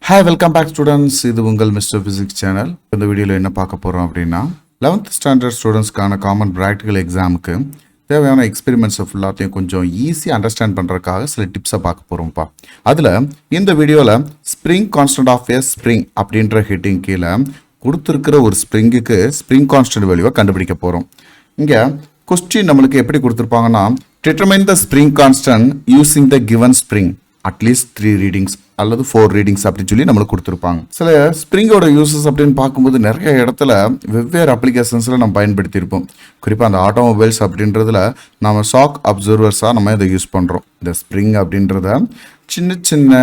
Hi, welcome back students. இது உங்கள் mister physics channel. இந்த வீடியோவில் என்ன பார்க்க போகிறோம் அப்படின்னா 11th ஸ்டாண்டர்ட் ஸ்டூடெண்ட்ஸ்க்கான காமன் ப்ராக்டிக்கல் எக்ஸாமுக்கு தேவையான எக்ஸ்பெரிமெண்ட்ஸை ஃபுல்லாத்தையும் கொஞ்சம் ஈஸியாக அண்டர்ஸ்டாண்ட் பண்ணுறதுக்காக சில டிப்ஸை பார்க்க போகிறோம்ப்பா. அதில் இந்த வீடியோவில் spring constant of a spring அப்படின்ற ஹெட்டிங் கீழே கொடுத்துருக்கிற ஒரு ஸ்ப்ரிங்குக்கு ஸ்ப்ரிங் கான்ஸ்டன்ட் வேல்யூவை கண்டுபிடிக்க போகிறோம். இங்கே கொஸ்டின் நம்மளுக்கு எப்படி கொடுத்துருப்பாங்கன்னா determine the spring constant using the given spring அட்லீஸ்ட் 3 ரீடிங்ஸ் அல்லது 4 ரீடிங்ஸ் அப்படின்னு சொல்லி நம்மளுக்கு கொடுத்துருப்பாங்க. சில ஸ்ப்ரிங்கோட யூசஸ் அப்படின்னு பார்க்கும்போது நிறைய இடத்துல வெவ்வேறு அப்ளிகேஷன்ஸில் நம்ம பயன்படுத்தியிருப்போம். குறிப்பாக அந்த ஆட்டோமொபைல்ஸ் அப்படின்றதுல நம்ம ஷாக் அப்சர்வர்ஸாக நம்ம இதை யூஸ் பண்ணுறோம். இந்த ஸ்ப்ரிங் அப்படின்றத சின்ன சின்ன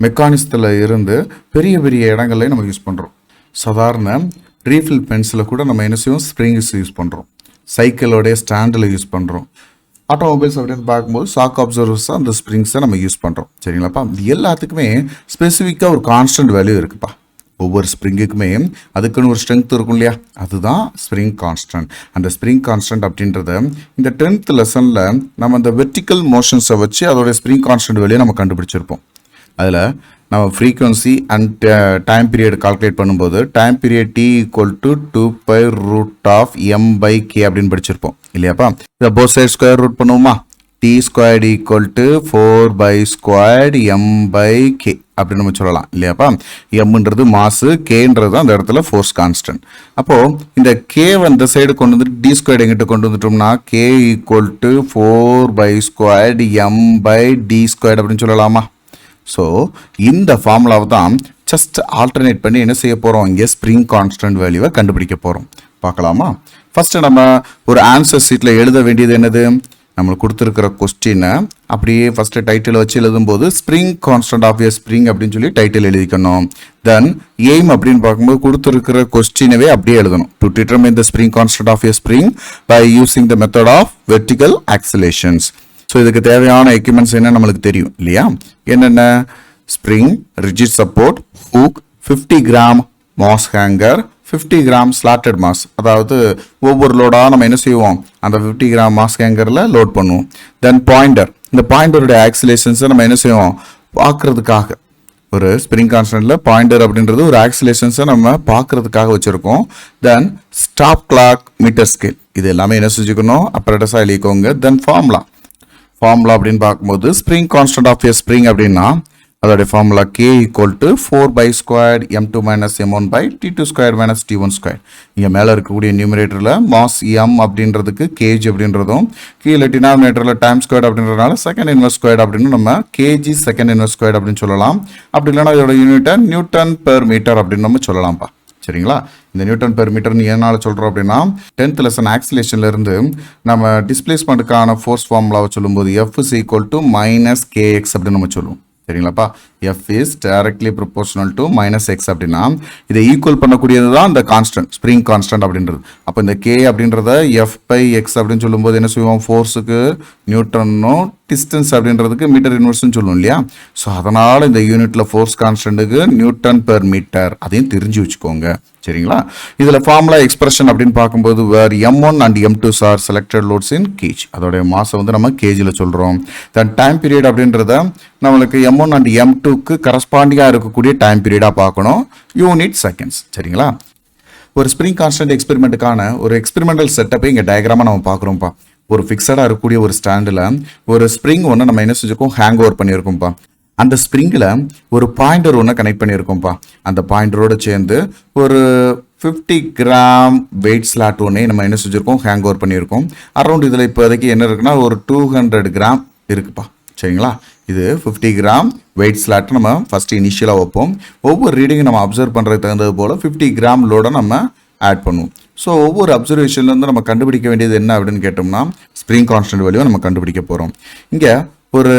மெக்கானிசத்தில் இருந்து பெரிய பெரிய இடங்கள்லையும் நம்ம யூஸ் பண்ணுறோம். சாதாரண ரீஃபில் பென்சில் கூட நம்ம என்ன செய்வோம், ஸ்ப்ரிங்ஸ் யூஸ் பண்ணுறோம். சைக்கிளோடைய ஸ்டாண்டில் யூஸ் பண்ணுறோம். ஆட்டோமொபைல்ஸ் அப்படின்னு பார்க்கும்போது ஷாக் அப்சர்வர்ஸாக அந்த ஸ்ப்ரிங்ஸை நம்ம யூஸ் பண்ணுறோம். சரிங்களாப்பா, இது எல்லாத்துக்குமே ஸ்பெசிஃபிக்காக ஒரு கான்ஸ்டன்ட் வேல்யூ இருக்குப்பா. ஒவ்வொரு ஸ்ப்ரிங்குக்குமே அதுக்குன்னு ஒரு ஸ்ட்ரென்த் இருக்கும் இல்லையா, அதுதான் ஸ்ப்ரிங் கான்ஸ்டன்ட். அந்த ஸ்ப்ரிங் கான்ஸ்டன்ட் அப்படின்றத இந்த 10th லெசனில் நம்ம அந்த வெர்டிக்கல் மோஷன்ஸை வச்சு அதோடைய ஸ்ப்ரிங் கான்ஸ்டன்ட் வேல்யூ நம்ம கண்டுபிடிச்சிருப்போம். அதில் நம்ம frequency and time period calculate பண்ணும்போது time period t equal to 2π√m/k அப்படின்னு படிச்சிருப்போம் இல்லையாப்பா. இதை போத் சைட் ஸ்கொயர் ரூட் பண்ணுவோமா, t squared equal to 4/m/k அப்படின்னு நம்ம சொல்லலாம் இல்லையாப்பா. எம்ன்றது மாசு, கேன்றது அந்த இடத்துல ஃபோர்ஸ் கான்ஸ்டன்ட். அப்போ இந்த கே அந்த சைடு கொண்டு வந்துட்டு டி ஸ்கொயர்ட் எங்கிட்ட கொண்டு வந்துட்டோம்னா k ஈக்குவல் டு 4/m/d² அப்படின்னு சொல்லலாமா. ஸோ இந்த ஃபார்முலாவை தான் ஜஸ்ட் ஆல்டர்னேட் பண்ணி என்ன செய்ய போகிறோம், இங்கே ஸ்ப்ரிங் கான்ஸ்டன்ட் வேல்யூவை கண்டுபிடிக்க போகிறோம். பார்க்கலாமா. ஃபஸ்ட்டு நம்ம ஒரு ஆன்சர் ஷீட்டில் எழுத வேண்டியது என்னது, நம்மளுக்கு கொடுத்துருக்கிற கொஸ்டினை அப்படியே ஃபஸ்ட்டு டைட்டில் வச்சு எழுதும்போது spring constant of a spring அப்படின்னு சொல்லி டைட்டில் எழுதிக்கணும். தென் எய்ம் அப்படின்னு பார்க்கும்போது கொடுத்துருக்கிற கொஸ்டினவே அப்படியே எழுதணும். To determine the spring constant of a spring by using the method of vertical oscillations. So இதுக்கு தேவையான எக்யூப்மெண்ட்ஸ் என்ன நம்மளுக்கு தெரியும் இல்லையா. என்னென்ன, spring, rigid support, hook, 50 gram mass hanger, 50 gram slotted mass. அதாவது ஒவ்வொரு லோடாக நம்ம என்ன செய்வோம், அந்த 50 கிராம் மாஸ் ஹேங்கரில் லோட் பண்ணுவோம். தென் பாயிண்டர், இந்த பாயிண்டருடைய ஆக்சிலேஷன்ஸை நம்ம என்ன செய்வோம் பார்க்கறதுக்காக, ஒரு ஸ்ப்ரிங் கான்ஸ்டன்ட்ல பாயிண்டர் அப்படின்றது ஒரு ஆக்சிலேஷன்ஸை நம்ம பார்க்கறதுக்காக வச்சுருக்கோம். தென் ஸ்டாப் கிளாக், மீட்டர் ஸ்கேல், இது எல்லாமே என்ன செஞ்சுக்கணும், அப்பரேட்டஸாக எழுதிக்கோங்க. தென் ஃபார்முலா அப்படின்னு பார்க்கும்போது spring constant of a spring அப்படின்னா அதோடைய formula k equal to 4/² m2 - m1/t2² - t1². இங்கே மேலே இருக்கக்கூடிய நியூமரேட்டரில் மாஸ் m அப்படின்றதுக்கு kg அப்படின்றதும், கீழே டினாமினேட்டரில் டைம் ஸ்கொயர்ட் அப்படின்றதுனால செகண்ட் இன்வெர்ஸ் ஸ்கொயர்ட் அப்படின்னு நம்ம kg செகண்ட் இன்வெர்ஸ் ஸ்கொயர்ட் அப்படின்னு சொல்லலாம். அப்படி இல்லைன்னா இதோட யூனிட்டை நியூட்டன் பெர் மீட்டர் அப்படின்னு நம்ம சொல்லலாம்ப்பா. சரிங்களா. இந்த நியூட்டன் பெர் மீட்டர்னு ஏனால சொல்கிறோம் அப்படின்னா 10th லெசன் ஆக்சிலேஷன்ல இருந்து நம்ம டிஸ்பிளேஸ்மெண்ட்டுக்கான ஃபோர்ஸ் ஃபார்முலாவை சொல்லும்போது F is equal to -kx அப்படின்னு நம்ம சொல்லுவோம். சரிங்களாப்பா. F is directly proportional to -x அப்படின்னா இதை ஈக்குவல் பண்ணக்கூடியது தான் இந்த கான்ஸ்டன்ட், ஸ்ப்ரிங் கான்ஸ்டன்ட் அப்படின்றது. அப்போ இந்த k அப்படின்றத F/x அப்படின்னு சொல்லும்போது என்ன செய்வோம், ஃபோர்ஸுக்கு நியூட்டனும் டிஸ்டன்ஸ் அப்படின்றதுக்கு மீட்டர் இன்வெர்ஸ்னு சொல்லுவோம் இல்லையா. ஸோ அதனால் இந்த யூனிட்ல ஃபோர்ஸ் கான்ஸ்டன்ட்டுக்கு நியூட்டன் பெர் மீட்டர், அதையும் தெரிஞ்சு வச்சுக்கோங்க. சரிங்களா. இதில் ஃபார்முலா எக்ஸ்பிரஷன் அப்படின்னு பார்க்கும்போது where m1 and m2 are selected loads in kg, அதோடைய மாசை வந்து நம்ம கேஜில் சொல்கிறோம். தென் டைம் பீரியட் அப்படின்றத நம்மளுக்கு m1 அண்ட் m2க்கு கரஸ்பாண்டிங்காக இருக்கக்கூடிய டைம் பீரியடாக பார்க்கணும், யூனிட் செகண்ட்ஸ். சரிங்களா. ஒரு ஸ்ப்ரிங் கான்ஸ்டன்ட் எக்ஸ்பெரிமெண்ட்டுக்கான ஒரு எக்ஸ்பெரிமெண்டல் செட்டப்பை இங்கே டயக்ராமாக நம்ம பார்க்குறோம்ப்பா. ஒரு ஃபிக்ஸடாக இருக்கக்கூடிய ஒரு ஸ்டாண்டில் ஒரு ஸ்ப்ரிங் ஒன்று நம்ம என்ன செஞ்சுருக்கோம், ஹேங் ஓவர் பண்ணியிருக்கோம்ப்பா. அந்த ஸ்ப்ரிங்கில் ஒரு பாயிண்டர் ஒன்று கனெக்ட் பண்ணியிருக்கோம்ப்பா. அந்த பாயிண்டரோடு சேர்ந்து ஒரு 50 கிராம் வெயிட் ஸ்லாட் ஒன்றே நம்ம என்ன செஞ்சுருக்கோம், ஹேங் ஓவர் பண்ணியிருக்கோம். அரௌண்ட் இதில் இப்போதைக்கு என்ன இருக்குன்னா ஒரு 200 கிராம் இருக்குப்பா. சரிங்களா. இது 50 கிராம் வெயிட் ஸ்லாட் நம்ம ஃபஸ்ட்டு இனிஷியலாக வைப்போம். ஒவ்வொரு ரீடிங்கும் நம்ம அப்சர்வ் பண்ணுறதுக்கு தகுந்தது போல் 50 கிராம் லோடை நம்ம ஆட் பண்ணுவோம். ஸோ ஒவ்வொரு அப்சர்வேஷன்லேருந்து நம்ம கண்டுபிடிக்க வேண்டியது என்ன அப்படின்னு கேட்டோம்னா ஸ்ப்ரிங் கான்ஸ்டன்ட் வேல்யூவை நம்ம கண்டுபிடிக்க போகிறோம். இங்கே ஒரு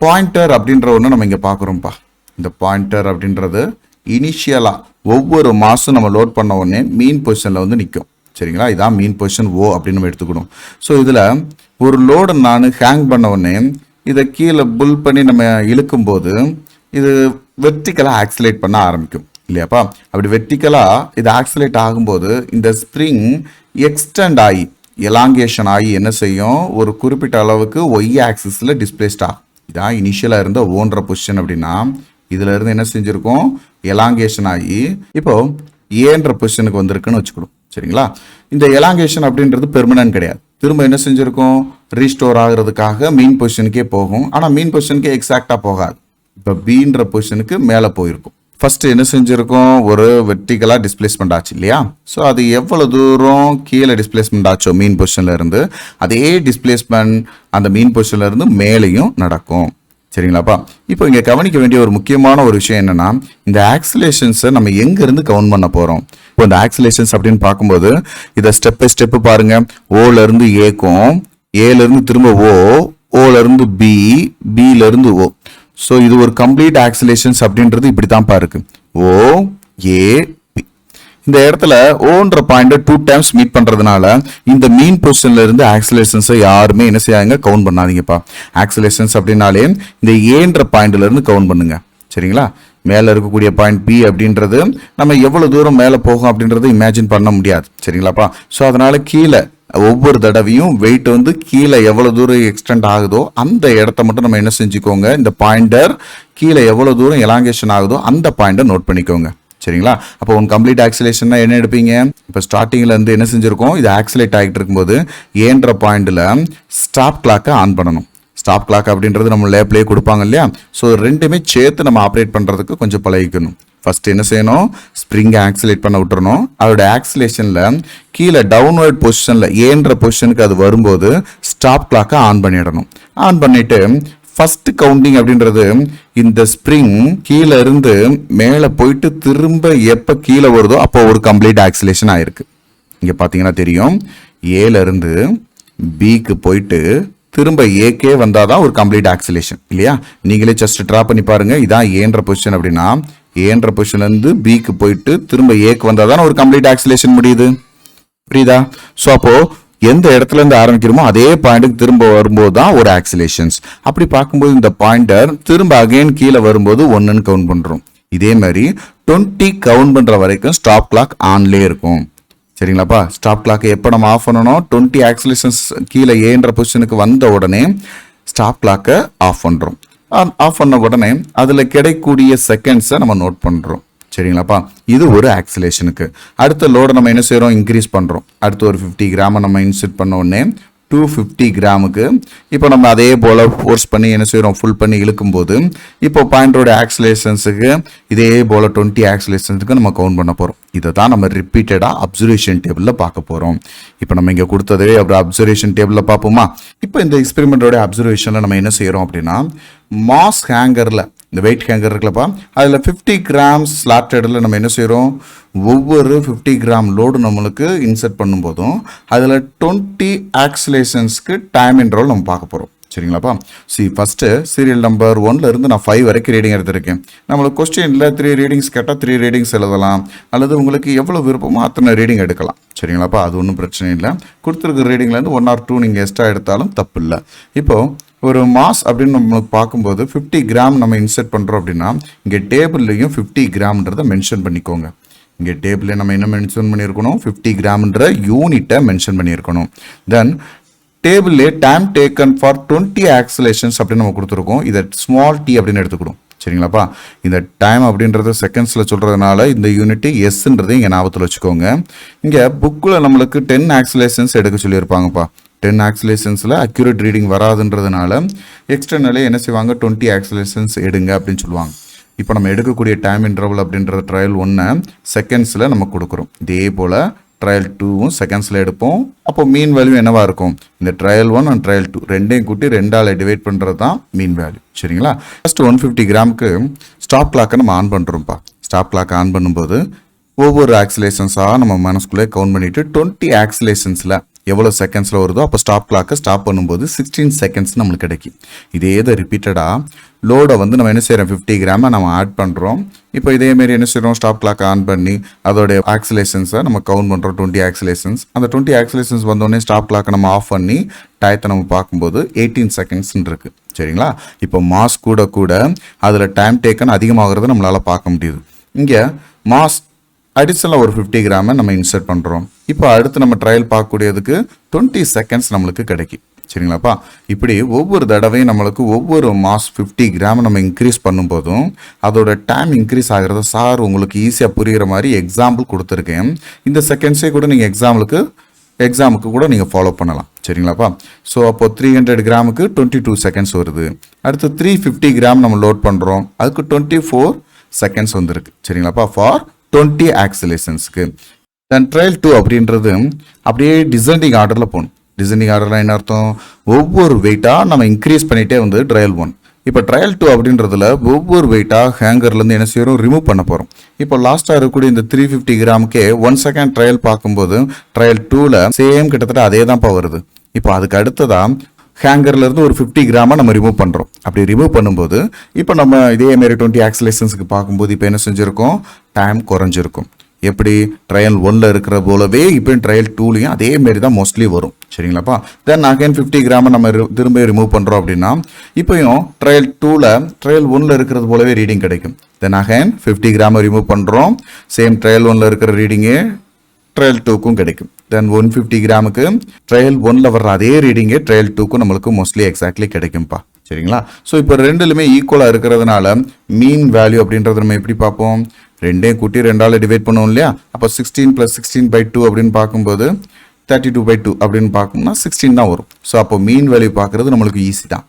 பாயிண்டர் அப்படின்ற ஒன்று நம்ம இங்கே பார்க்குறோம்ப்பா. இந்த பாயிண்டர் அப்படின்றது இனிஷியலாக ஒவ்வொரு மாதம் நம்ம லோட் பண்ண உடனே மீன் பொசிஷனில் வந்து நிற்கும். சரிங்களா. இதான் மீன் பொசிஷன் O அப்படின்னு நம்ம எடுத்துக்கணும். ஸோ இதில் ஒரு லோடு நான் ஹேங் பண்ண உடனே இதை கீழே புல் பண்ணி நம்ம இழுக்கும்போது இது வெர்டிக்கலாக ஆக்சிலேட் பண்ண ஆரம்பிக்கும் இல்லையாப்பா. அப்படி வெர்டிக்கலாக இது ஆக்சிலேட் ஆகும்போது இந்த ஸ்ப்ரிங் எக்ஸ்டெண்ட் ஆகி எலாங்கேஷன் ஆகி என்ன செய்யும், ஒரு குறிப்பிட்ட அளவுக்கு ஒய் ஆக்சிஸில் டிஸ்பிளேஸ்ட் ஆகும். இதான் இனிஷியலாக இருந்த ஓன்ற பொசிஷன் அப்படின்னா இதுல இருந்து என்ன செஞ்சிருக்கோம், எலாங்கேஷன் ஆகி இப்போ ஏன்ற பொசிஷனுக்கு வந்திருக்குன்னு வச்சுக்கணும். சரிங்களா? இந்த எலாங்கேஷன் அப்படின்றது பெர்மனன்ட் கிடையாது. திரும்ப என்ன செஞ்சிருக்கோம், ரீஸ்டோர் ஆகிறதுக்காக மீன் பொசிஷனுக்கே போகும். ஆனால் மீன் பொசிஷனுக்கே எக்ஸாக்டாக போகாது. இப்போ பீன்ற பொசிஷனுக்கு மேலே போயிருக்கும். ஃபர்ஸ்ட் என்ன செஞ்சிருக்கோம், ஒரு வெர்டிகலாக டிஸ்பிளேஸ்மெண்ட் ஆச்சு இல்லையா? ஸோ அது எவ்வளோ தூரம் கீழே டிஸ்பிளேஸ்மெண்ட் ஆச்சோ மீன் பொசிஷன்ல இருந்து, அதே டிஸ்பிளேஸ்மெண்ட் அந்த மீன் பொசிஷன்ல இருந்து மேலேயும் நடக்கும். சரிங்களாப்பா? இப்போ இங்கே கவனிக்க வேண்டிய ஒரு முக்கியமான ஒரு விஷயம் என்னன்னா, இந்த ஆக்சிலேஷன்ஸை நம்ம எங்கேருந்து கவுண்ட் பண்ண போகிறோம். இப்போ இந்த ஆக்சிலேஷன்ஸ் அப்படின்னு பார்க்கும்போது இதை ஸ்டெப் பை ஸ்டெப் பாருங்க. ஓலேருந்து ஏக்கும், ஏலேருந்து திரும்ப ஓலேருந்து பிலேருந்து ஓ. ஸோ இது ஒரு கம்ப்ளீட் ஆக்சிலேஷன்ஸ் அப்படின்றது இப்படி தான் பாருக்கு. ஓ ஏ பி. இந்த இடத்துல ஓன்ற பாயிண்ட் 2 டைம்ஸ் மீட் பண்றதுனால இந்த மீன் பொசிஷன்ல இருந்து ஆக்சிலேஷன்ஸை யாருமே என்ன செய்யாங்க, கவுண்ட் பண்ணாதீங்கப்பா. ஆக்சிலேஷன்ஸ் அப்படின்னாலே இந்த ஏன்ற பாயிண்ட்ல இருந்து கவுண்ட் பண்ணுங்க. சரிங்களா? மேலே இருக்கக்கூடிய பாயிண்ட் பி அப்படின்றது நம்ம எவ்வளவு தூரம் மேலே போகும் அப்படின்றத இமேஜின் பண்ண முடியாது. சரிங்களாப்பா? ஸோ அதனால கீழே ஒவ்வொரு தடவையும் வெயிட் வந்து கீழே எவ்வளவு தூரம் எக்ஸ்டெண்ட் ஆகுதோ அந்த இடத்த மட்டும் நம்ம என்ன செஞ்சுக்கோங்க, இந்த பாயிண்டர் கீழே எவ்வளவு தூரம் எலாங்கேஷன் ஆகுதோ அந்த பாயிண்டை நோட் பண்ணிக்கோங்க. சரிங்களா? அப்போ ஒன் கம்ப்ளீட் ஆக்சிலேஷன்னா என்ன எடுப்பீங்க, இப்போ ஸ்டார்டிங்ல இருந்து என்ன செஞ்சிருக்கோம், இது ஆக்சிலேட் ஆகிட்டு இருக்கும்போது ஏன்ற பாயிண்ட்ல ஸ்டாப் கிளாக்கை ஆன் பண்ணணும். ஸ்டாப் கிளாக் அப்படின்றது நம்ம லேப்லேயே கொடுப்பாங்க இல்லையா? ஸோ ரெண்டுமே சேர்த்து நம்ம ஆப்ரேட் பண்ணுறதுக்கு கொஞ்சம் பழகிக்கணும். ஃபர்ஸ்ட் என்ன செய்யணும், ஸ்ப்ரிங்கை ஆக்சிலேட் பண்ண விட்டுறணும். அதோட ஆக்சிலேஷனில் கீழே டவுன்வர்ட் பொசிஷனில் ஏன்ற பொசிஷனுக்கு அது வரும்போது ஸ்டாப் கிளாக்கை ஆன் பண்ணிடணும். ஆன் பண்ணிட்டு ஃபர்ஸ்ட் கவுண்டிங் அப்படின்றது இந்த ஸ்ப்ரிங் கீழே இருந்து மேலே போயிட்டு திரும்ப எப்போ கீழே வருதோ அப்போ ஒரு கம்ப்ளீட் ஆக்சிலேஷன் ஆயிருக்கு. இங்கே பார்த்தீங்கன்னா தெரியும், ஏல இருந்து பிக்கு போயிட்டு திரும்ப ஏக்கே வந்தாதான் ஒரு கம்ப்ளீட் ஆக்சிலேஷன் இல்லையா? நீங்களே ஜஸ்ட் ட்ரா பண்ணி பாருங்க. இதான் ஏன்ற பொசிஷன் அப்படின்னா ஏன்ற பொசிஷன்ல இருந்து பிக்கு போயிட்டு திரும்ப ஏக்கு வந்தாதான் ஒரு கம்ப்ளீட் ஆக்சிலேஷன் முடியுது. புரியுதா? ஸோ அப்போ எந்த இடத்துல இருந்து ஆரம்பிக்கிறோமோ அதே பாயிண்ட்டுக்கு திரும்ப வரும்போது தான் ஒரு ஆக்சிலேஷன்ஸ். அப்படி பார்க்கும்போது இந்த பாயிண்டர் திரும்ப அகைன் கீழே வரும்போது 1ன்னு கவுண்ட் பண்றோம். இதே மாதிரி 20 கவுண்ட் பண்ற வரைக்கும் ஸ்டாப் கிளாக் ஆன்லேயே இருக்கும். சரிங்களாப்பா? ஸ்டாப் கிளாக்கை எப்போ நம்ம ஆஃப் பண்ணணும், 20 ஆக்சிலேஷன்ஸ் கீழே ஏன்ற பொசிஷனுக்கு வந்த உடனே ஸ்டாப் கிளாக்கை ஆஃப் பண்ணுறோம். ஆஃப் பண்ண உடனே அதில் கிடைக்கக்கூடிய செகண்ட்ஸை நம்ம நோட் பண்ணுறோம். சரிங்களாப்பா? இது ஒரு ஆக்சிலேஷனுக்கு. அடுத்த லோடை நம்ம என்ன செய்கிறோம், இன்க்ரீஸ் பண்ணுறோம். அடுத்து ஒரு 50 கிராமை நம்ம இன்செர்ட் பண்ண உடனே 250 கிராமுக்கு இப்போ நம்ம அதே போல் ஃபோர்ஸ் பண்ணி என்ன செய்கிறோம், ஃபுல் பண்ணி இழுக்கும்போது இப்போ பாயிண்டோட ஆக்சிலேஷன்ஸுக்கு இதே போல் 20 ஆக்சிலேஷன்ஸுக்கு நம்ம கவுண்ட் பண்ண போகிறோம். இதை தான் நம்ம ரிப்பீட்டடாக அப்சர்வேஷன் டேபிளில் பார்க்க போகிறோம். இப்போ நம்ம இங்கே கொடுத்ததே அப்படி அப்சர்வேஷன் டேபிளில் பார்ப்போமா? இப்போ இந்த எக்ஸ்பெரிமெண்ட்டோட அப்சர்வேஷனில் நம்ம என்ன செய்கிறோம் அப்படின்னா, மாஸ் ஹேங்கரில் இந்த வெயிட் ஹேங்கர் இருக்குல்லப்பா, அதில் 50 கிராம்ஸ் ஸ்லாட்டடில் நம்ம என்ன செய்கிறோம், ஒவ்வொரு 50 கிராம் லோடு நம்மளுக்கு இன்செர்ட் பண்ணும்போதும் அதில் 20 ஆக்சிலேஷன்ஸ்க்கு டைம் இன்டர்வல் நம்ம பார்க்க போகிறோம். சரிங்களாப்பா? ஃபர்ஸ்ட்டு சீரியல் நம்பர் 1ல இருந்து நான் 5 வரைக்கும் ரீடிங் எடுத்திருக்கேன். நம்மளுக்கு கொஸ்டினில் 3 ரீடிங்ஸ் கேட்டால் 3 ரீடிங்ஸ் எழுதலாம், அல்லது உங்களுக்கு எவ்வளோ விருப்பமோ அத்தனை ரீடிங் எடுக்கலாம். சரிங்களாப்பா? அது ஒன்றும் பிரச்சனை இல்லை. கொடுத்துருக்க ரீடிங்லேருந்து 1 or 2 நீங்கள் எக்ஸ்ட்ரா எடுத்தாலும் தப்பு இல்லை. இப்போது ஒரு மாஸ் அப்படின்னு நம்மளுக்கு பார்க்கும்போது 50 கிராம் நம்ம இன்செர்ட் பண்ணுறோம் அப்படின்னா இங்கே டேபிள்லையும் 50 கிராம்ன்றதை மென்ஷன் பண்ணிக்கோங்க. இங்கே டேபிளில் நம்ம என்ன மென்ஷன் பண்ணியிருக்கணும், 50 கிராம்ன்ற யூனிட்டை மென்ஷன் பண்ணியிருக்கணும். தென் டேபிள்லே டைம் டேக்கன் ஃபார் 20 ஆக்சிலேஷன்ஸ் அப்படின்னு நம்ம கொடுத்துருக்கோம். இதை ஸ்மால் டி அப்படின்னு எடுத்துக்கணும். சரிங்களாப்பா? இந்த டைம் அப்படின்றத செகண்ட்ஸில் சொல்கிறதுனால இந்த யூனிட் எஸ்ன்றதை இங்கே ஞாபகத்தில் வச்சுக்கோங்க. இங்கே புக்கில் நம்மளுக்கு 10 ஆக்சிலேஷன்ஸ் எடுக்க சொல்லியிருப்பாங்கப்பா. 10 ஆக்சிலேஷன்ஸில் அக்யூரேட் ரீடிங் வராதுன்றதுனால எக்ஸ்டர்னலே என்ன செய்வாங்க, 20 ஆக்சிலேஷன்ஸ் எடுங்க அப்படின்னு சொல்லுவாங்க. இப்போ நம்ம எடுக்கக்கூடிய டைம் இன்டர்வல் அப்படின்ற ட்ரையல் 1 செகண்ட்ஸில் நம்ம கொடுக்குறோம். இதே போல் ட்ரையல் 2வும் செகண்ட்ஸில் எடுப்போம். அப்போ மீன் வேல்யூ என்னவா இருக்கும், இந்த ட்ரையல் 1 அண்ட் ட்ரையல் 2 ரெண்டையும் கூட்டி 2ஆல் டிவைட் பண்ணுறது தான் மீன் வேல்யூ. சரிங்களா? ஃபர்ஸ்ட் 150 கிராமுக்கு ஸ்டாப் கிளாக்கை நம்ம ஆன் பண்ணுறோம்ப்பா. ஸ்டாப் கிளாக் ஆன் பண்ணும்போது ஒவ்வொரு ஆக்சிலேஷன்ஸாக நம்ம மனசுக்குள்ளே கவுண்ட் பண்ணிவிட்டு 20 ஆக்சிலேஷன்ஸில் எவ்வளோ செகண்ட்ஸில் வருதோ அப்போ ஸ்டாப் கிளாக்கை ஸ்டாப் பண்ணும்போது 16 செகண்ட்ஸ் நம்மளுக்கு கிடைக்கும். இதே இதை ரிப்பீட்டடாக லோடை வந்து நம்ம என்ன செய்கிறோம், 50 கிராமை நம்ம ஆட் பண்ணுறோம். இப்போ இதேமாரி என்ன செய்கிறோம், ஸ்டாப் கிளாக் ஆன் பண்ணி அதோடைய ஆக்சிலேஷன்ஸை நம்ம கவுண்ட் பண்ணுறோம். 20 ஆக்சிலேஷன்ஸ். அந்த 20 ஆக்சிலேஷன்ஸ் வந்தோடனே ஸ்டாப் கிளாக்கை நம்ம ஆஃப் பண்ணி டயத்தை நம்ம பார்க்கும்போது 18 செகண்ட்ஸ்ன்னு இருக்குது. சரிங்களா? இப்போ மாஸ் கூட கூட அதில் டைம் டேக்கன் அதிகமாகிறத நம்மளால் பார்க்க முடியுது. இங்கே மாஸ் அடிஷனலாக ஒரு 50 கிராமை நம்ம இன்சர்ட் பண்ணுறோம். இப்போ அடுத்து நம்ம ட்ரையல் பார்க்கக்கூடியதுக்கு 20 செகண்ட்ஸ் நம்மளுக்கு கிடைக்கும். சரிங்களாப்பா. இப்படி ஒவ்வொரு தடவையும் நம்மளுக்கு ஒவ்வொரு மாஸ் 50 கிராம் நம்ம இன்க்ரீஸ் பண்ணும்போதும் அதோட டைம் இன்க்ரீஸ் ஆகிறத சார் உங்களுக்கு ஈஸியாக புரிகிற மாதிரி எக்ஸாம்பிள் கொடுத்துருக்கேன். இந்த செகண்ட்ஸே கூட நீங்கள் எக்ஸாமுக்கு கூட நீங்கள் ஃபாலோ பண்ணலாம். சரிங்களாப்பா. ஸோ அப்போ 300 கிராமுக்கு 22 செகண்ட்ஸ் வருது. அடுத்து 350 கிராம் நம்ம லோட் பண்ணுறோம், அதுக்கு 24 செகண்ட்ஸ் வந்துருக்கு. சரிங்களாப்பா, ஃபார் 20 ஆக்சிலேஷன்ஸ்க்கு. தென் ட்ரையல் 2 அப்படின்றது அப்படியே டிசெண்டிங் ஆர்டரில் போகணும். டிசெண்டிங் ஆர்டர்லாம் என்ன அர்த்தம்? ஒவ்வொரு வெயிட்டாக நம்ம இன்க்ரீஸ் பண்ணிகிட்டே வந்து ட்ரையல் 1. இப்போ ட்ரையல் 2 அப்படின்றதுல ஒவ்வொரு வெயிட்டாக ஹேங்கர்லேருந்து என்ன செய்யறோம், ரிமூவ் பண்ண போகிறோம். இப்போ லாஸ்ட்டாக இருக்கக்கூடிய இந்த 350 கிராமுக்கே 1 செகண்ட் ட்ரையல் பார்க்கும்போது ட்ரையல் 2ல சேம் கிட்டத்தட்ட அதே தான்ப்பா வருது. இப்போ அதுக்கு அடுத்ததான் ஹேங்கர்லேருந்து ஒரு 50 கிராமாக நம்ம ரிமூவ் பண்ணுறோம். அப்படி ரிமூவ் பண்ணும்போது இப்போ நம்ம இதேமாரி 20 ஆக்சிலேஷன்ஸுக்கு பார்க்கும்போது இப்போ என்ன செஞ்சுருக்கோம், டைம் குறைஞ்சிருக்கும். எப்படி ட்ரையல் 1ல இருக்கிற போலவே இப்போ ட்ரையல் 2லையும் அதே மாரி தான் மோஸ்ட்லி வரும். சரிங்களாப்பா. தென் அகைன் 50 கிராம் நம்ம திரும்ப ரிமூவ் பண்ணுறோம் அப்படின்னா இப்போயும் ட்ரையல் 1ல இருக்கிறது போலவே ரீடிங் கிடைக்கும். தென் அகைன் 50 கிராம் ரிமூவ் பண்ணுறோம், சேம் ட்ரையல் 1ல இருக்கிற ரீடிங்கே ட்ரையல் 2க்கும் கிடைக்கும். தென் 150 கிராமுக்கு ட்ரையல் 1ல வர்ற அதே ரீடிங்கே ட்ரையல் 2க்கும் நம்மளுக்கு மோஸ்ட்லி எக்ஸாக்ட்லி கிடைக்கும்ப்பா. சரிங்களா. ஸோ இப்போ ரெண்டுலுமே ஈக்குவலாக இருக்கிறதுனால மீன் வேல்யூ அப்படின்றத நம்ம எப்படி பார்ப்போம், ரெண்டையும் கூட்டி 2ஆல் டிவைட் பண்ணுவோம் இல்லையா. அப்போ 16 + 16/2 அப்படின்னு பார்க்கும்போது 32/2 அப்படின்னு பார்க்கணும்னா 16 தான் வரும். ஸோ அப்போ மீன் வேல்யூ பார்க்குறது நம்மளுக்கு ஈஸி தான்.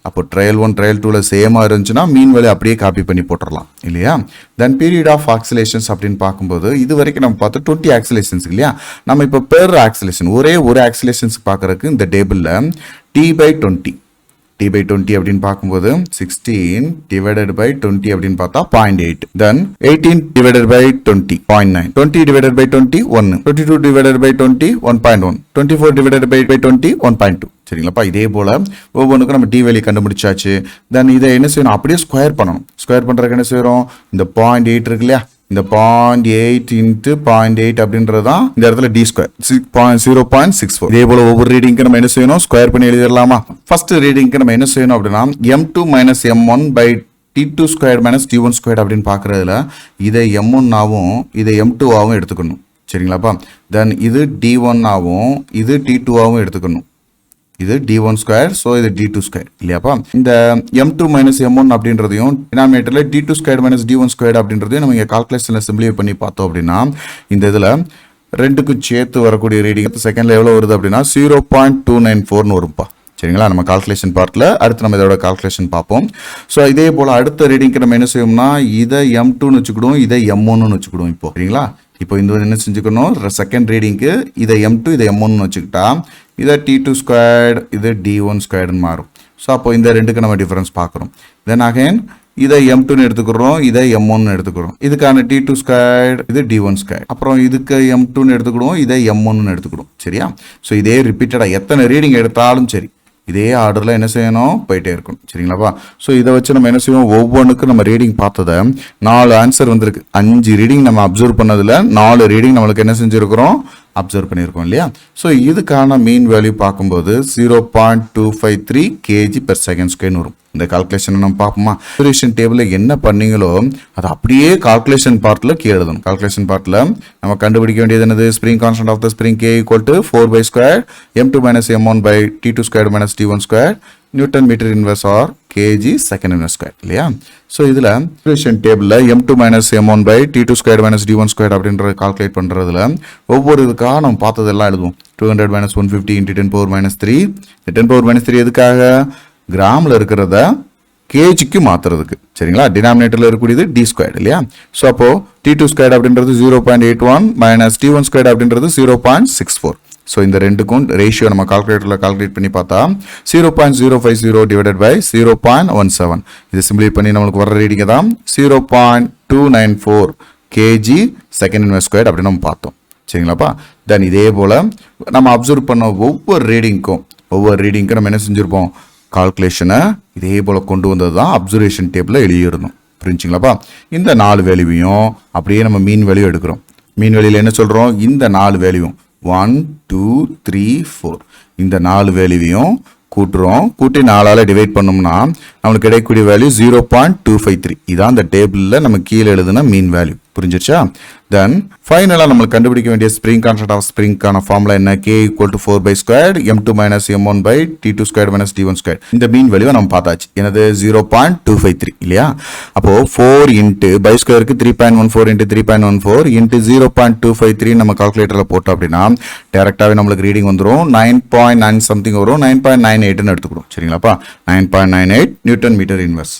அப்போ ட்ரையல் 1 ட்ரையல் 2ல சேமாக இருந்துச்சுன்னா மீன் வேல்யூ அப்படியே காப்பி பண்ணி போட்டுடலாம் இல்லையா. தென் பீரியட் ஆஃப் ஆக்சிலேஷன்ஸ் அப்படின்னு பார்க்கும்போது இது வரைக்கும் நம்ம பார்த்தோம் 20 ஆக்சிலேஷன்ஸ் இல்லையா. நம்ம இப்போ பெர் ஆக்சிலேஷன் ஒரே ஒரு ஆக்சிலேஷன்ஸ் பார்க்கறதுக்கு இந்த டேபிளில் T/20 அப்படின்னு பார்க்கும்போது 16 divided by 20 அப்படின்னு பார்த்தா 0.8. Then 18 divided by 20 0.9. 20 divided by 20 1. 22 divided by 20 1.1. 24 divided by 20 1.2. சரிங்களாப்பா. இதே போல ஒவ்வொன்றுக்கும் நம்ம டி வேல்யூ கண்டுபிடிச்சாச்சு. தென் இதை என்ன செய்யணும், அப்படியே ஸ்கொயர் பண்ணணும். ஸ்கொயர் பண்ணுறதுக்கு என்ன செய்யறோம், இந்த 0.8 இருக்கு இல்லையா, இந்த 0.8 into 0.8 அப்படின்றது தான் இந்த இடத்துல டி ஸ்கொயர் 0.64. இதே போல ஒவ்வொரு ரீடிங்க்கு நம்ம என்ன செய்யணும், ஸ்கொயர் பண்ணி எழுதிடலாமா. ஃபர்ஸ்ட் ரீடிங்க்கு நம்ம என்ன செய்யணும் அப்படின்னா m2 - m1 by t2 squared - t1 squared அப்படின்னு பார்க்கறதுல இதை m1 ஆவும் இதை m2 ஆவும் எடுத்துக்கணும். சரிங்களாப்பா. தென் இது d1 ஆவும் இது t2 ஆவும் எடுத்துக்கணும். இது d1 ஸ்கொயர், ஸோ இது d2 ஸ்கொயர் இல்லையாப்பா. இந்த m2 - m1 அப்படின்றதையும் டினாமினேட்டர்ல d2 ஸ்கொயர் - d1 ஸ்கொயர் அப்படின்றதையும் நம்ம இங்கே கால்குலேஷனில் சிம்பிளிஃபை பண்ணி பார்த்தோம் அப்படின்னா இந்த இதில் ரெண்டுக்கும் சேர்த்து வரக்கூடிய ரீடிங் செகண்ட்ல எவ்வளோ வருது அப்படின்னா 0.294 வரும்ப்பா. சரிங்களா. நம்ம கால்குலேஷன் பார்ட்டில் அடுத்து நம்ம இதோட கால்குலேஷன் பார்ப்போம். ஸோ இதே போல் அடுத்த ரீடிங்க்கு நம்ம என்ன செய்வோம்னா இதை m2ன்னு வச்சுக்கிடுவோம், இதை m1ன்னு வச்சுக்கிடுவோம். இப்போ சரிங்களா. இப்போ இந்த என்ன செஞ்சுக்கணும், செகண்ட் ரீடிங்க்கு இதை m2 இதை m1ன்னு வச்சுக்கிட்டா இதை t2 ஸ்கொயர்டு இது d1 ஸ்கொயர்டுன்னு மாறும். ஸோ அப்போ இந்த ரெண்டுக்கு நம்ம டிஃபரன்ஸ் பார்க்குறோம். தென் அகைன் இதை m2ன்னு எடுத்துக்கிறோம், இதை m1ன்னு எடுத்துக்கிறோம். இதுக்கான t2 ஸ்கொயர்டு இது d1 ஸ்கொயர். அப்புறம் இதுக்கு m2ன்னு எடுத்துக்கிடுவோம், இதை m1ன்னு எடுத்துக்கிடுவோம். சரியா. ஸோ இதே ரிப்பீட்டடாக எத்தனை ரீடிங் எடுத்தாலும் சரி இதே ஆர்டரில் என்ன செய்யணும், போயிட்டே இருக்கணும். சரிங்களாப்பா. ஸோ இதை வச்சு நம்ம என்ன செய்வோம், ஒவ்வொன்றுக்கும் நம்ம ரீடிங் பார்த்ததை 4 ஆன்சர் வந்திருக்கு. 5 ரீடிங் நம்ம அப்சர்வ் பண்ணதில் 4 ரீடிங் நம்மளுக்கு என்ன செஞ்சுருக்கிறோம், அப்சர்வ் பண்ணியிருக்கோம் இல்லையா. ஸோ இதுக்கான மீன் வேல்யூ பார்க்கும்போது 0.253 kg/s² வரும். இந்த கால்குலேஷனை நம்ம பார்ப்போமா. டெரிவேஷன் டேபிளில் என்ன பண்ணீங்களோ அது அப்படியே கால்குலேஷன் பார்ட்டில் கீழே எழுதணும். கால்குலேஷன் பார்ட்டில் நம்ம கண்டுபிடிக்க வேண்டியது என்னது, spring constant of the spring k = 4/² m2 - m1 by t2 squared - t1 squared newton metre inverse or kg second inverse square இல்லையா. ஸோ இதில் டெரிவேஷன் டேபிளில் m2 - m1 by t2 squared - t1 squared அப்படின்ற calculate பண்ணுறதுல ஒவ்வொரு இதுக்காக நம்ம பார்த்ததெல்லாம் எழுதுவோம். 200 - 150 × 10⁻³ 10⁻³ எதுக்காக, கிராமில் இருக்கிறத கேஜிக்கு மாற்றுறதுக்கு. சரிங்களா. டினாமினேட்டரில் இருக்கக்கூடியது டி ஸ்கொயர்டு இல்லையா. ஸோ அப்போ t2 squared அப்படின்றது 0.81 - t1 squared அப்படின்றது 0.64. ஸோ இந்த ரெண்டுக்கும் ரேஷியோ நம்ம கால்குலேட்டரில் கால்குலேட் பண்ணி பார்த்தா 0.050 டிவைடட் பை 0.17. இது சிம்பிளை பண்ணி நம்மளுக்கு வர ரீடிங்கை தான் 0.294 kg செகண்ட் இன்வெர்ஸ் ஸ்கொயர்டு அப்படின்னு நம்ம பார்த்தோம். சரிங்களாப்பா. தென் இதே போல் நம்ம அப்சர்வ் பண்ண ஒவ்வொரு ரீடிங்க்கும் நம்ம என்ன செஞ்சுருப்போம், கால்குலேஷனை இதே போல் கொண்டு வந்தது தான் அப்சர்வேஷன் டேபிளில் எழுதியிருந்தோம். புரிஞ்சுங்களாப்பா. இந்த 4 வேல்யூவையும் அப்படியே நம்ம மீன் வேல்யூ எடுக்கிறோம். மீன் வேல்யூவில் என்ன சொல்கிறோம், இந்த 4 வேல்யூவும் 1 2 3 4 இந்த 4 வேல்யூவையும் கூட்டுறோம். கூட்டி 4ஆல் டிவைட் பண்ணோம்னா நம்மளுக்கு கிடைக்கக்கூடிய வேல்யூ 0.253. இதான் அந்த டேபிளில் நம்ம கீழே எழுதுன மீன் வேல்யூ. புரிஞ்சிருச்சா? தென் ஃபைனலாக நம்ம கண்டுபிடிக்க வேண்டிய ஸ்ப்ரிங் கான்ஸ்டன்ட் ஆஃப் ஸ்ப்ரிங்கான ஃபார்முலா என்ன? K = 4/² m2 - m1/t2² - d1². இந்த மீன் வேல்யூவை நம்ம பார்த்தாச்சு. எனது 0.253 இல்லையா? அப்போ 4 இன்ட்டு பை ஸ்கொயருக்கு 3.14 இன்ட்டு 3.14 இன்ட்டு 0.253 நம்ம கால்குலேட்டரில் போட்டோம் அப்படின்னா டேரெக்டாகவே நம்மளுக்கு ரீடிங் வந்துடும் 9.9 சம்திங் வரும். 9.98ன்னு எடுத்துக்கிறோம். சரிங்களாப்பா? 9.98 நியூட்டன் மீட்டர் இன்வெர்ஸ்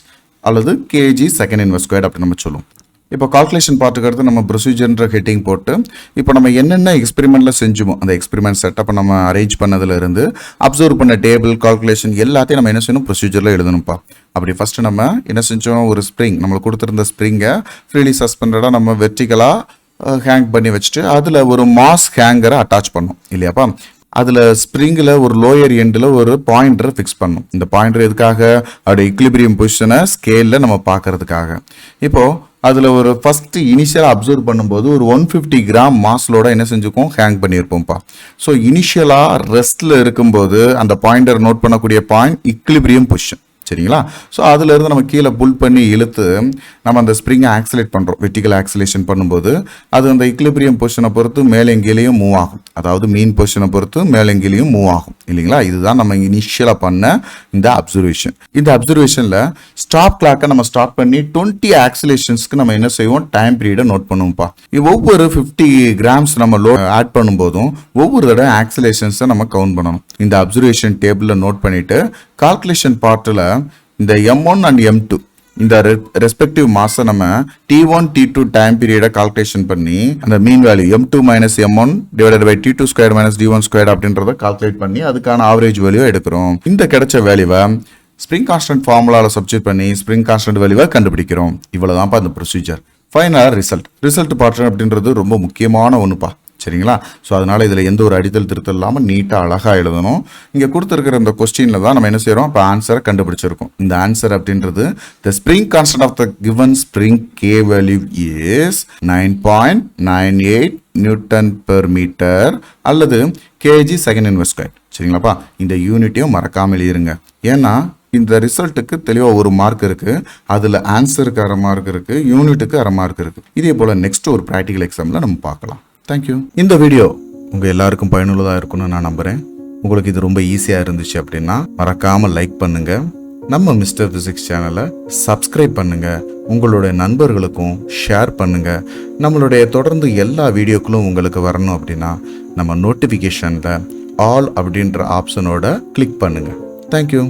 அல்லது kg செகண்ட் இன்வெர்ஸ் ஸ்கொயர் அப்படின்னு நம்ம சொல்லுவோம். இப்போ கால்குலேஷன் பார்த்துக்கிறது நம்ம ப்ரொசீஜர்ன்ற ஹெட்டிங் போட்டு இப்போ நம்ம என்னென்ன எக்ஸ்பெரிமெண்ட்டில் செஞ்சுமோ அந்த எக்ஸ்பெரிமெண்ட் செட்டப்பை நம்ம அரேஞ்ச் பண்ணதுலேருந்து அப்சர்வ் பண்ண டேபிள் கால்குலேஷன் எல்லாத்தையும் நம்ம என்ன செய்யணும்? ப்ரொசீஜரில் எழுதணும்ப்பா. அப்படி ஃபஸ்ட்டு நம்ம என்ன செஞ்சோம்? ஒரு ஸ்ப்ரிங் நம்மளுக்கு கொடுத்துருந்த ஸ்ப்ரிங்கை ஃப்ரீலி சஸ்பெண்டடாக நம்ம வெர்டிகலாக ஹேங் பண்ணி வச்சுட்டு அதில் ஒரு மாஸ் ஹேங்கரை அட்டாச் பண்ணோம் இல்லையாப்பா? அதில் ஸ்ப்ரிங்கில் ஒரு லோயர் எண்டில் ஒரு பாயிண்டரை ஃபிக்ஸ் பண்ணும். இந்த பாயிண்டர் எதுக்காக? அதோட இக்லிபிரியம் பொசிஷனை ஸ்கேலில் நம்ம பார்க்கறதுக்காக. இப்போது அதில் ஒரு ஃபஸ்ட்டு இனிஷியலாக அப்சர்வ் பண்ணும்போது ஒரு 150 கிராம் மாஸ்லோட என்ன செஞ்சுக்கோம்? ஹேங் பண்ணியிருப்போம்ப்பா. ஸோ இனிஷியலாக ரெஸ்ட்டில் இருக்கும்போது அந்த பாயிண்டர் நோட் பண்ணக்கூடிய பாயிண்ட் இக்லிபிரியம் பொசிஷன். சரிங்களா? ஸோ அதுலேருந்து நம்ம கீழே புல் பண்ணி இழுத்து நம்ம அந்த ஸ்ப்ரிங்கை ஆக்சிலேட் பண்ணுறோம். வெர்டிகல் ஆக்சிலேஷன் பண்ணும்போது அது அந்த இக்லிபிரியம் பொசிஷனை பொறுத்து மேலே எங்கேயும் மூவ் ஆகும். அதாவது மீன் பொசிஷனை பொறுத்து மேலே எங்கேயும் மூவ் ஆகும் இல்லைங்களா? இதுதான் நம்ம இனிஷியலாக பண்ண இந்த அப்சர்வேஷன். இந்த அப்சர்வேஷனில் ஸ்டாப் கிளாக்கை நம்ம ஸ்டார்ட் பண்ணி 20 ஆக்சிலேஷன்ஸ்க்கு நம்ம என்ன செய்வோம்? டைம் பீரியடை நோட் பண்ணுவோம்ப்பா. ஒவ்வொரு 50 கிராம்ஸ் நம்ம ஆட் பண்ணும்போதும் ஒவ்வொரு தடவை ஆக்சிலேஷன்ஸை நம்ம கவுண்ட் பண்ணணும். இந்த அப்சர்வேஷன் டேபிளில் நோட் பண்ணிவிட்டு கால்குலேஷன் பார்ட்டில் இந்த M1 அண்ட் M2 இந்த ரெஸ்பெக்டிவ் மாஸை நம்ம T1 T2 டைம் பீரியடை கால்குலேஷன் பண்ணி அந்த mean value M2 - M1 / T2² - D1² அப்படின்றத கால்குலேட் பண்ணி அதுக்கான ஆவரேஜ் வேல்யூ எடுக்கிறோம். இந்த கிடைச்ச வேல்யூவை ஸ்ப்ரிங் கான்ஸ்டன்ட் ஃபார்முலாவில் சப்ஸ்டிட்யூட் பண்ணி ஸ்ப்ரிங் கான்ஸ்டன்ட் வேல்யூவை கண்டுபிடிக்கிறோம். இவ்வளோதான்ப்பா இந்த ப்ரொசீஜர். ஃபைனலாக ரிசல்ட் பார்ட் அப்படின்றது ரொம்ப முக்கியமான ஒன்றுப்பா. சரிங்களா? ஸோ அதனால் இதில் எந்த ஒரு அடித்தல் திருத்தல் இல்லாமல் நீட்டாக அழகாக எழுதணும். இங்கே கொடுத்துருக்கிற இந்த கொஸ்டினில் தான் நம்ம என்ன செய்கிறோம்? இப்போ ஆன்சரை கண்டுபிடிச்சிருக்கோம். இந்த ஆன்சர் அப்படின்றது the spring constant of the given spring K value is 9.98 newton per metre அல்லது kg செகண்ட் இன்வெர்ஸ் ஸ்கொயர். சரிங்களாப்பா? இந்த யூனிட்டையும் மறக்காமல் எழுதிருங்க. ஏன்னா இந்த ரிசல்ட்டுக்கு தெளிவாக ஒரு மார்க் இருக்குது, அதில் ஆன்சருக்கு அரை மார்க் இருக்குது, யூனிட்டுக்கு அரை மார்க் இருக்குது. இதே போல் நெக்ஸ்ட் ஒரு ப்ராக்டிக்கல் எக்ஸாமில் நம்ம பார்க்கலாம். தேங்க்யூ. இந்த வீடியோ உங்கள் எல்லாருக்கும் பயனுள்ளதாக இருக்கும்னு நான் நம்புகிறேன். உங்களுக்கு இது ரொம்ப ஈஸியாக இருந்துச்சு அப்படின்னா மறக்காமல் லைக் பண்ணுங்கள். நம்ம மிஸ்டர் ஃபிசிக்ஸ் சேனலை சப்ஸ்கிரைப் பண்ணுங்கள். உங்களுடைய நண்பர்களுக்கும் ஷேர் பண்ணுங்கள். நம்மளுடைய தொடர்ந்து எல்லா வீடியோக்களும் உங்களுக்கு வரணும் அப்படின்னா நம்ம நோட்டிஃபிகேஷனில் ஆல் அப்படின்ற ஆப்ஷனோட கிளிக் பண்ணுங்கள். தேங்க்யூ.